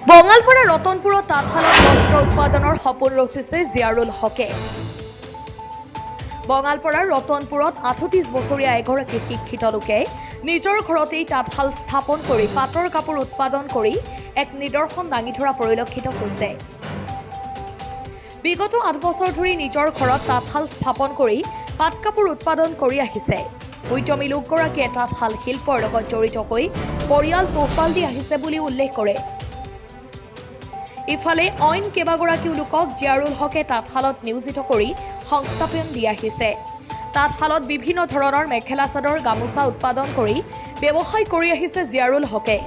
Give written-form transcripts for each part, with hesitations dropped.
বঙালপাৰা ৰতনপুৰত তাঁতশালত বস্ত্ৰ উৎপাদনৰ সপোন ৰচিছে জিয়াৰুল হকে। বঙালপাৰাৰ ৰতনপুৰত ৩৮ বছৰীয়া এগৰাকী শিক্ষিত লোকে নিজৰ ঘৰতেই তাঁতশাল স্থাপন কৰি পাটৰ কাপোৰ উৎপাদন কৰি এক নিদৰ্শন দাঙি ধৰা পৰিলক্ষিত হৈছে। বিগত ৮ বছৰ ধৰি নিজৰ ঘৰত তাঁতশাল স্থাপন কৰি পাট কাপোৰ উৎপাদন কৰি আহিছে। উদ্যমী লোকগৰাকীয়ে তাঁতশাল শিল্পৰ লগত জড়িত হৈ পৰিয়াল পোহপাল দি আহিছে বুলি উল্লেখ কৰে। ইফালে অইন কেইবাগৰাকীও লোকক জিয়াৰুল হকে তাঁতশালত নিয়োজিত কৰি সংস্থাপন দি আহিছে। তাঁতশালত বিভিন্ন ধৰণৰ মেখেলা চাদৰ গামোচা উৎপাদন কৰি ব্যৱসায় কৰি আহিছে জিয়াৰুল হকে।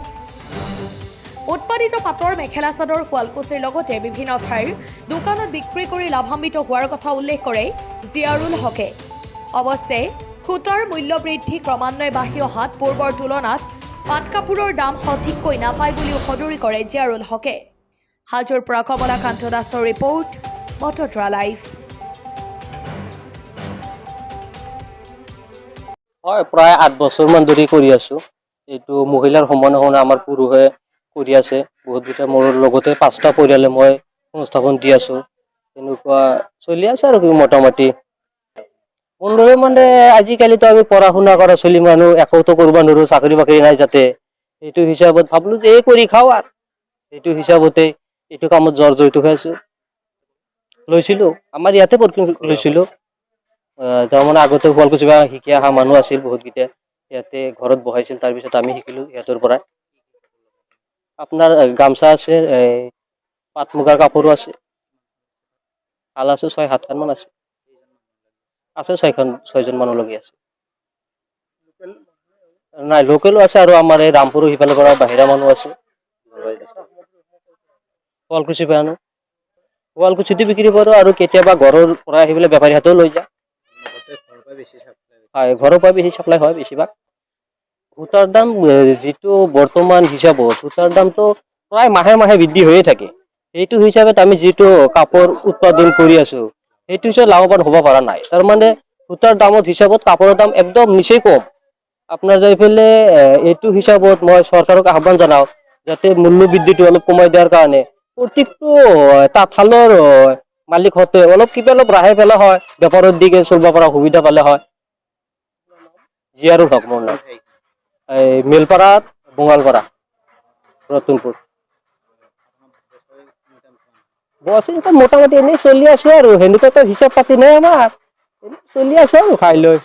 উৎপাদিত পাটৰ মেখেলা চাদৰ শুৱালকুছিৰ লগতে বিভিন্ন ঠাইৰ দোকানত বিক্ৰী কৰি লাভান্বিত হোৱাৰ কথা উল্লেখ কৰে জিয়াৰুল হকে। অৱশ্যে সূতাৰ মূল্য বৃদ্ধি ক্ৰমান্বয়ে বাঢ়ি অহাত পূৰ্বৰ তুলনাত পাট কাপোৰৰ দাম সঠিককৈ নাপায় বুলিও সদৰি কৰে জিয়াৰুল হকে। হাজোৰ পৰা কমলাকান্ত দাসৰ ৰিপৰ্ট, বটদ্ৰা লাইভ। হয়, প্ৰায় ৮ বছৰমান ধৰি কৰি আছো। এইটো মহিলাৰ সমানে সমানে আমাৰ পুৰুষে কৰি আছে। বহুতকেইটা মোৰ লগতে ৫টা পৰিয়ালে মই সংস্থাপন দি আছো। তেনেকুৱা চলি আছে আৰু মোটামুটি। কোনদৰে মানে আজিকালিতো আমি পঢ়া শুনা কৰা চলি মানুহ একোতো কৰিব নোৱাৰো, চাকৰি বাকৰি নাই যাতে। এইটো হিচাপত ভাবলো যে এই কৰি খাওঁ আৰু এইটো হিচাপতে এইটো কামত জড়িত হৈ আছো। লৈছিলো আমাৰ ইয়াতে লৈছিলো। তাৰমানে আগতে শুৱালকুছি শিকি অহা মানুহ আছিল বহুতকেইটা, ইয়াতে ঘৰত বহাইছিল। তাৰপিছত আমি শিকিলো সিহঁতৰ পৰা। আপোনাৰ গামচা আছে, পাট মুগাৰ কাপোৰো আছে। শাল আছে ৬-৭খন মান আছে। ৬জন মানুহলৈকে আছে। নাই, লোকেলো আছে আৰু আমাৰ এই ৰামপুৰৰ সিফালে পৰা বাহিৰা মানুহ আছে। শুৱালকুছিৰ পৰা আনো, শুৱালকুছিতে বিক্ৰী কৰো আৰু কেতিয়াবা ঘৰৰ পৰা আহি পেলাই বেপাৰী হাতেও লৈ যায়। হয়, ঘৰৰ পৰা বেছি চাপ্লাই হয় বেছিভাগ। সূতাৰ দাম যিটো বৰ্তমান হিচাপত সূতাৰ দামটো প্ৰায় মাহে মাহে বৃদ্ধি হৈয়ে থাকে। সেইটো হিচাপত আমি যিটো কাপোৰ উৎপাদন কৰি আছো সেইটো হিচাপত লাভৱান হ'ব পৰা নাই। তাৰমানে সূতাৰ দামত হিচাপত কাপোৰৰ দাম একদম নিচেই কম। আপোনাৰ যাইফালে এইটো হিচাপত মই চৰকাৰক আহ্বান জনাও যাতে মূল্য বৃদ্ধিটো অলপ কমাই দিয়াৰ কাৰণে প্ৰত্যেকটো তাঁতশালৰ মালিক হতে অলপ ৰেহাই পেলা হয়, বেপাৰৰ দিকে চলিব পৰা সুবিধা পালে হয়। জিয়াৰুল হক মোৰ নাম। মেলপাৰা, বঙালপাৰা, ৰতনপুৰ। মোটামুটি এনেই চলি আছো আৰু সেনেকুৱাতো হিচাপ পাতি নাই আমাৰ। চলি আছো আৰু খাই লৈ।